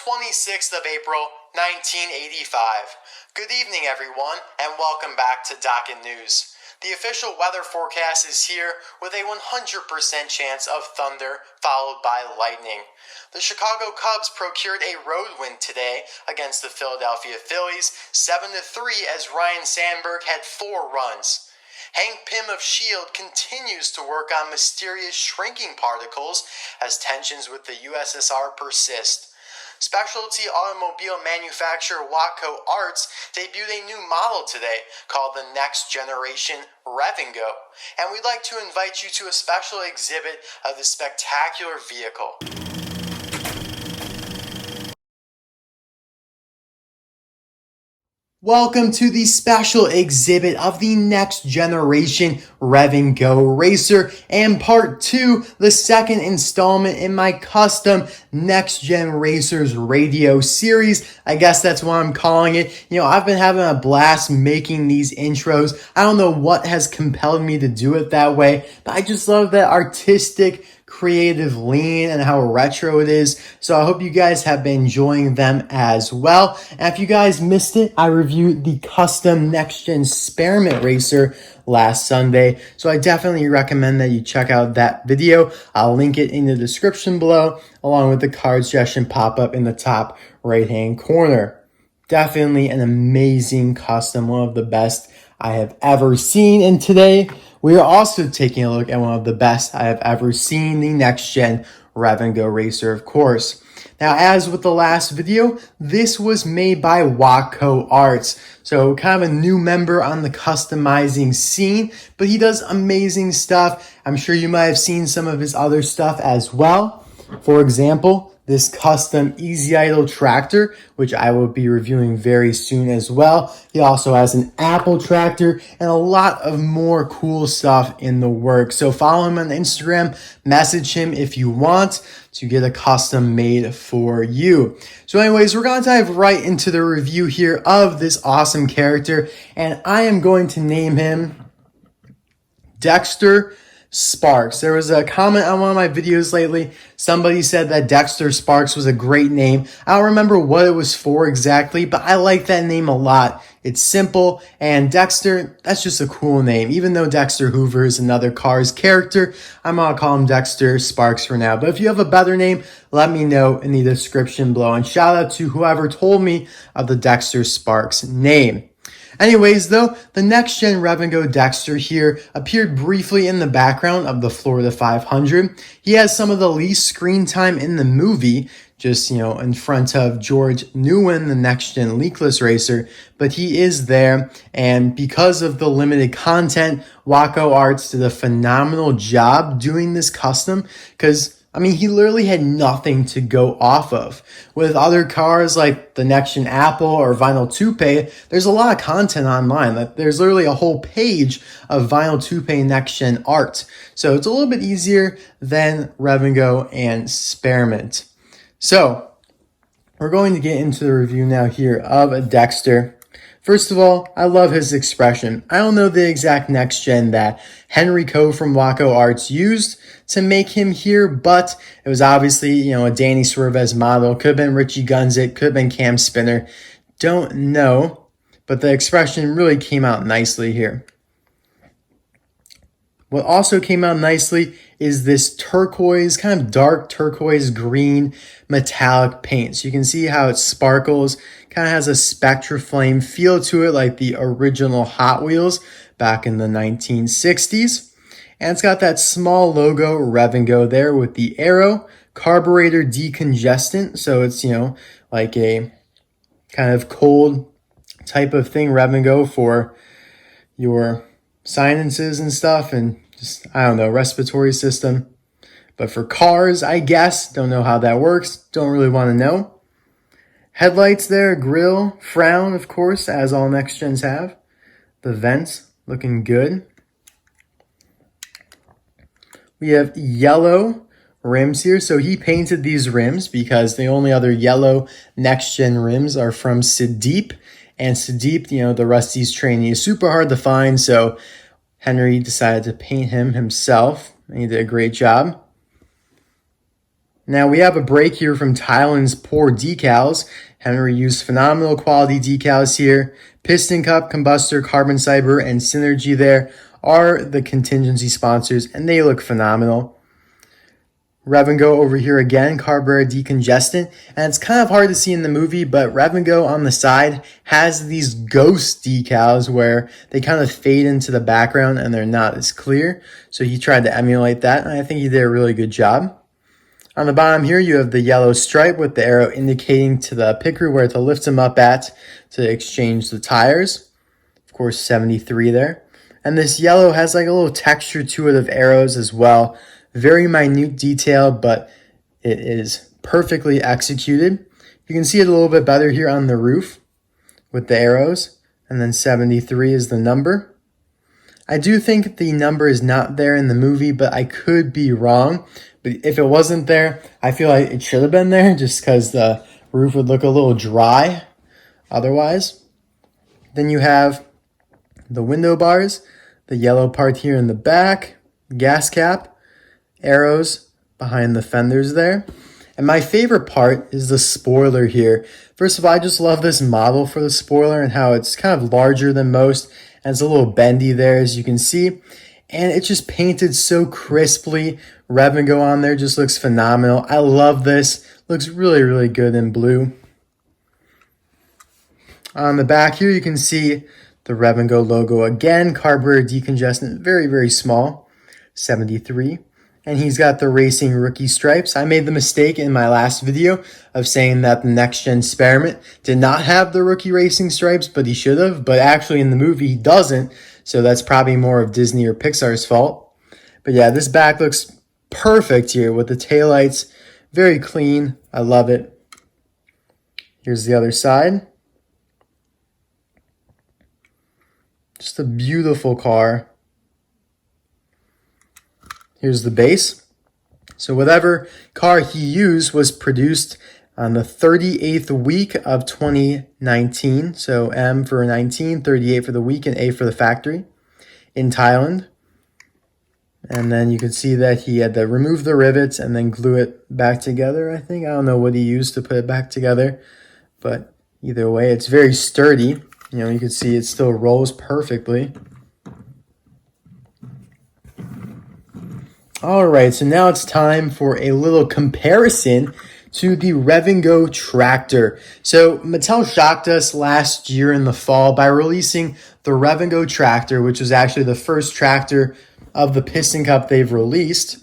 26th of April, 1985. Good evening, everyone, and welcome back to Docket News. The official weather forecast is here with a 100% chance of thunder followed by lightning. The Chicago Cubs procured a road win today against the Philadelphia Phillies, 7-3, as Ryan Sandberg had 4 runs. Hank Pym of S.H.I.E.L.D. continues to work on mysterious shrinking particles as tensions with the USSR persist. Specialty automobile manufacturer Wakho Arts debuted a new model today called the Next-Generation Rev-N-Go, and we'd like to invite you to a special exhibit of this spectacular vehicle. Welcome to the special exhibit of the Next-Generation Rev-N-Go racer and part 2, the second installment in my custom Next-Gen Racers radio series. I guess that's what I'm calling it. I've been having a blast making these intros. I don't know what has compelled me to do it that way, but I just love that artistic, creative lean and how retro it is. So I hope you guys have been enjoying them as well. And if you guys missed it, I reviewed the custom Next-Gen Spearmint Racer last Sunday. So I definitely recommend that you check out that video. I'll link it in the description below, along with the card suggestion pop-up in the top right-hand corner. Definitely an amazing custom, one of the best I have ever seen. And today, we are also taking a look at one of the best I have ever seen, the Next-Gen Rev-N-Go racer, of course. Now, as with the last video, this was made by Wakho Arts. So kind of a new member on the customizing scene, but he does amazing stuff. I'm sure you might have seen some of his other stuff as well. For example, this custom Easy Idle tractor, which I will be reviewing very soon as well. He also has an Apple tractor and a lot of more cool stuff in the works. So follow him on Instagram, message him if you want to get a custom made for you. So anyways, we're going to dive right into the review here of this awesome character, and I am going to name him Dexter Sparks. There was a comment on one of my videos lately. Somebody said that Dexter Sparks was a great name. I don't remember what it was for exactly, but I like that name a lot. It's simple, and Dexter, that's just a cool name. Even though Dexter Hoover is another Cars character, I'm going to call him Dexter Sparks for now. But if you have a better name, let me know in the description below. And shout out to whoever told me of the Dexter Sparks name. Anyways, though, the Next-Gen Rev-N-Go Dexter here appeared briefly in the background of the Florida 500. He has some of the least screen time in the movie, just, in front of George Nguyen, the Next-Gen Leakless racer, but he is there, and because of the limited content, Wakho Arts did a phenomenal job doing this custom, because he literally had nothing to go off of. With other cars like the Next-Gen Apple or Vinyl Toupe, there's a lot of content online. There's literally a whole page of Vinyl Toupe Next-Gen art. So it's a little bit easier than Rev-N-Go and Spearmint. So we're going to get into the review now here of Dexter. First of all, I love his expression. I don't know the exact Next-Gen that Henry Coe from Wakho Arts used to make him here, but it was obviously, a Danny Suarez model. Could have been Richie Gunzit, could have been Cam Spinner. Don't know, but the expression really came out nicely here. What also came out nicely is this turquoise, kind of dark turquoise green metallic paint. So you can see how it sparkles, kind of has a Spectraflame feel to it like the original Hot Wheels back in the 1960s. And it's got that small logo Rev-N-Go there with the arrow, carburetor decongestant. So it's, like a kind of cold type of thing, Rev-N-Go, for your sinuses and stuff, and just, I don't know, respiratory system. But for cars, I guess, don't know how that works, don't really want to know. Headlights there, grille, frown, of course, as all Next-Gens have. The vents looking good. We have yellow rims here. So he painted these rims because the only other yellow Next-Gen rims are from Sadeep. And Sadeep, the Rusty's trainee, is super hard to find. So Henry decided to paint him himself. And he did a great job. Now we have a break here from Thailand's poor decals. Henry used phenomenal quality decals here. Piston Cup, Combustor, Carbon Fiber, and Synergy there are the contingency sponsors, and they look phenomenal. Revving-Go over here again, carburetor decongestant, and it's kind of hard to see in the movie, but Revving-Go on the side has these ghost decals where they kind of fade into the background and they're not as clear, so he tried to emulate that, and I think he did a really good job. On the bottom here, you have the yellow stripe with the arrow indicating to the picker where to lift them up at to exchange the tires. Of course, 73 there. And this yellow has like a little texture to it of arrows as well. Very minute detail, but it is perfectly executed. You can see it a little bit better here on the roof with the arrows. And then 73 is the number. I do think the number is not there in the movie, but I could be wrong. But if it wasn't there, I feel like it should have been there just because the roof would look a little dry otherwise. Then you have the window bars, the yellow part here in the back, gas cap, arrows behind the fenders there. And my favorite part is the spoiler here. First of all, I just love this model for the spoiler and how it's kind of larger than most. And it's a little bendy there, as you can see. And it's just painted so crisply. Revving-Go on there just looks phenomenal. I love this. Looks really, really good in blue. On the back here, you can see the Revving-Go logo again. Carburetor decongestant, very, very small. 73. And he's got the racing rookie stripes. I made the mistake in my last video of saying that the Next-Gen Experiment did not have the rookie racing stripes, but he should have. But actually in the movie, he doesn't. So that's probably more of Disney or Pixar's fault. But yeah, this back looks perfect here with the taillights. Very clean. I love it. Here's the other side. Just a beautiful car. Here's the base. So whatever car he used was produced on the 38th week of 2019. So M for 19, 38 for the week, and A for the factory in Thailand. And then you can see that he had to remove the rivets and then glue it back together, I think. I don't know what he used to put it back together. But either way, it's very sturdy. You know, you can see it still rolls perfectly. All right, so now it's time for a little comparison to the Revving-Go tractor. So Mattel shocked us last year in the fall by releasing the Revving-Go tractor, which was actually the first tractor of the Piston Cup they've released.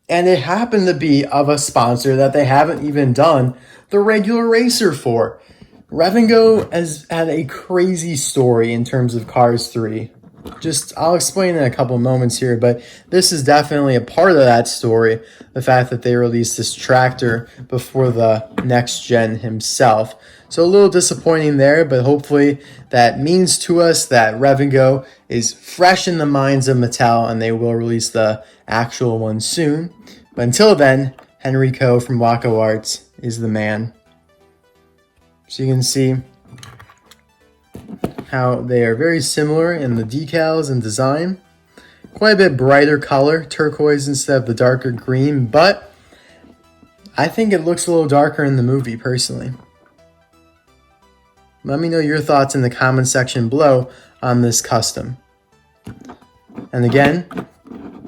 And it happened to be of a sponsor that they haven't even done the regular racer for. Revving-Go has had a crazy story in terms of Cars 3. I'll explain in a couple moments here, but this is definitely a part of that story. The fact that they released this tractor before the next gen himself. So a little disappointing there, but hopefully that means to us that Revving-Go is fresh in the minds of Mattel and they will release the actual one soon. But until then, Henrico from Wakho Arts is the man. So you can see how they are very similar in the decals and design. Quite a bit brighter color, turquoise instead of the darker green, but I think it looks a little darker in the movie personally. Let me know your thoughts in the comment section below on this custom. And again,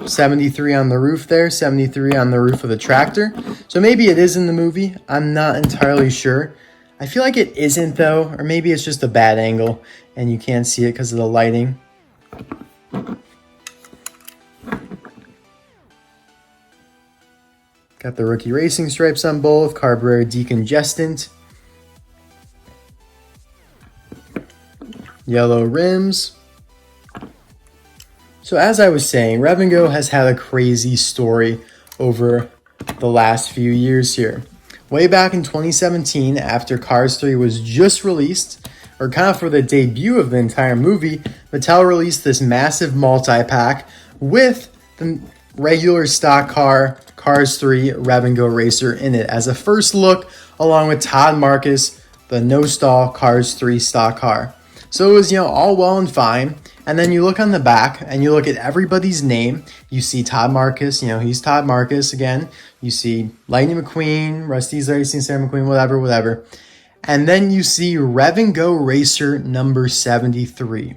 73 on the roof there, 73 on the roof of the tractor. So maybe it is in the movie, I'm not entirely sure. I feel like it isn't though, or maybe it's just a bad angle and you can't see it because of the lighting. Got the rookie racing stripes on both, carburetor decongestant, yellow rims. So as I was saying, Revving-Go has had a crazy story over the last few years here. Way back in 2017, after Cars 3 was just released, or kind of for the debut of the entire movie, Mattel released this massive multi-pack with the regular stock car, Cars 3 Rev-N-Go Racer in it as a first look, along with Todd Marcus, the no-stall Cars 3 stock car. So it was, all well and fine. And then you look on the back and you look at everybody's name. You see Todd Marcus, he's Todd Marcus again. You see Lightning McQueen, Rusty's Racing, Sarah McQueen, whatever. And then you see Revving-Go Racer number 73.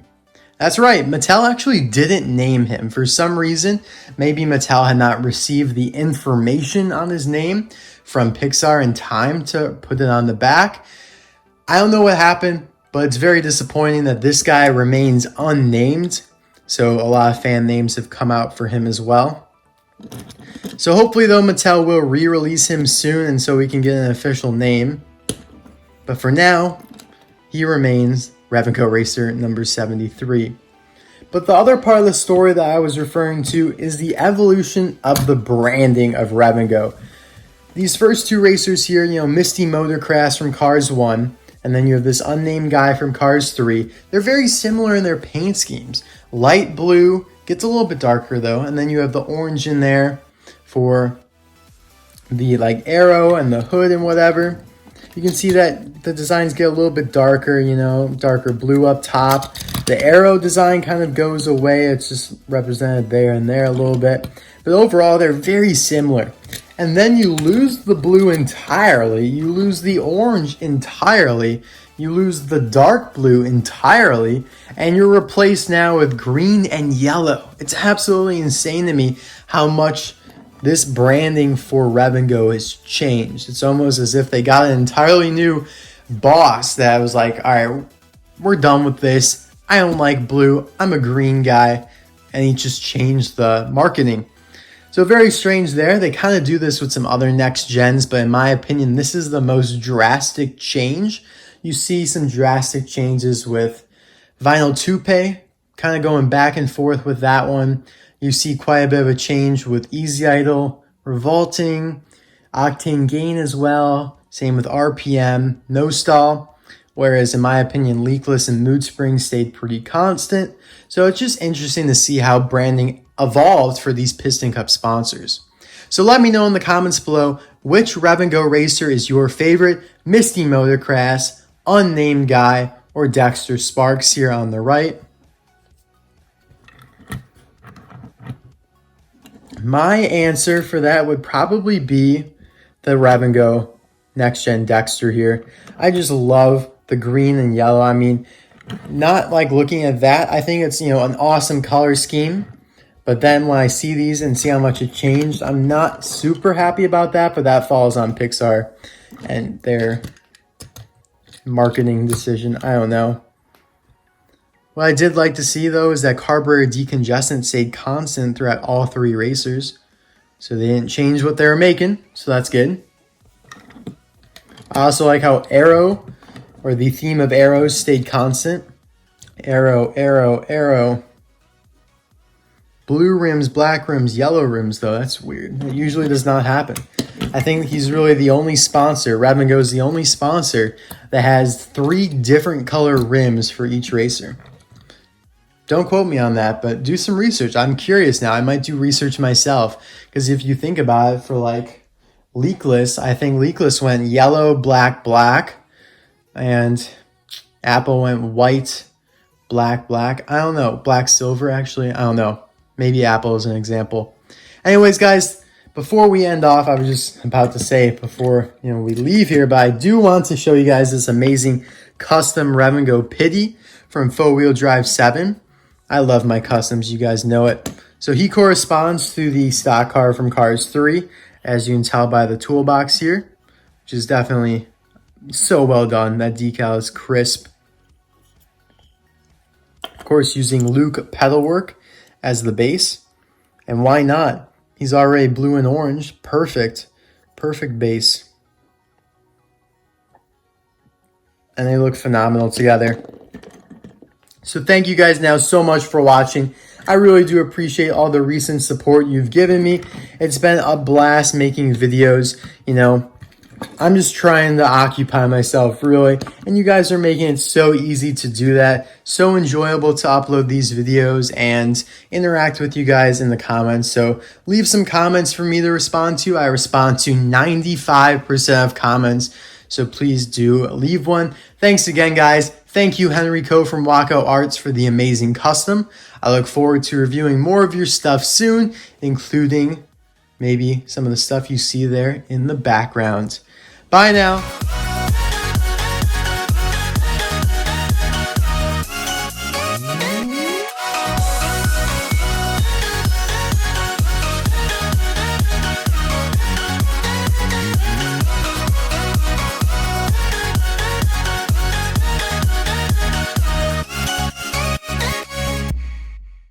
That's right, Mattel actually didn't name him. For some reason, maybe Mattel had not received the information on his name from Pixar in time to put it on the back. I don't know what happened, but it's very disappointing that this guy remains unnamed. So a lot of fan names have come out for him as well. So hopefully, though, Mattel will re-release him soon and so we can get an official name. But for now, he remains Revving-Go Racer number 73. But the other part of the story that I was referring to is the evolution of the branding of Revving-Go. These first two racers here, Misty Motorcrass from Cars 1, and then you have this unnamed guy from Cars 3. They're very similar in their paint schemes. Light blue, gets a little bit darker though, and then you have the orange in there for the arrow and the hood and whatever. You can see that the designs get a little bit darker, darker blue up top. The arrow design kind of goes away. It's just represented there and there a little bit. But overall, they're very similar. And then you lose the blue entirely. You lose the orange entirely. You lose the dark blue entirely. And you're replaced now with green and yellow. It's absolutely insane to me how much this branding for Revving-Go has changed. It's almost as if they got an entirely new boss that was like, all right, we're done with this. I don't like blue. I'm a green guy. And he just changed the marketing. So very strange there. They kind of do this with some other next gens, but in my opinion, this is the most drastic change. You see some drastic changes with Vinyl Toupe, kind of going back and forth with that one. You see quite a bit of a change with Easy Idle, Revolting, Octane Gain as well. Same with RPM, No Stall. Whereas in my opinion, Leakless and Mood Spring stayed pretty constant. So it's just interesting to see how branding evolved for these Piston Cup sponsors. So let me know in the comments below which Revving-Go racer is your favorite. Misty Motorcrass, Unnamed Guy, or Dexter Sparks here on the right. My answer for that would probably be the Revving-Go Next Gen Dexter here. I just love the green and yellow. I mean, not like looking at that. I think it's, an awesome color scheme. But then when I see these and see how much it changed, I'm not super happy about that, but that falls on Pixar and their marketing decision. I don't know. What I did like to see, though, is that carburetor decongestant stayed constant throughout all three racers. So they didn't change what they were making, so that's good. I also like how arrow, or the theme of arrows, stayed constant. Arrow, arrow, arrow. Blue rims, black rims, yellow rims, though. That's weird. It usually does not happen. I think he's really the only sponsor. Revving-Go is the only sponsor that has 3 different color rims for each racer. Don't quote me on that, but do some research. I'm curious now. I might do research myself. Because if you think about it, for Leakless, I think Leakless went yellow, black, black. And Apple went white, black, black. I don't know. Black, silver, actually. I don't know. Maybe Apple is an example. Anyways, guys, before we end off, I was just about to say before we leave here, but I do want to show you guys this amazing custom Revving-Go Pity from 4-Wheel Drive 7. I love my customs, you guys know it. So he corresponds to the stock car from Cars 3, as you can tell by the toolbox here, which is definitely so well done. That decal is crisp. Of course, using Luke pedalwork as the base. And why not? He's already blue and orange. Perfect. Perfect base. And they look phenomenal together. So thank you guys now so much for watching. I really do appreciate all the recent support you've given me. It's been a blast making videos. I'm just trying to occupy myself, really. And you guys are making it so easy to do that. So enjoyable to upload these videos and interact with you guys in the comments. So leave some comments for me to respond to. I respond to 95% of comments. so please do leave one. Thanks again, guys. Thank you, Henrico from Wakho Arts, for the amazing custom. I look forward to reviewing more of your stuff soon, including maybe some of the stuff you see there in the background. Bye now.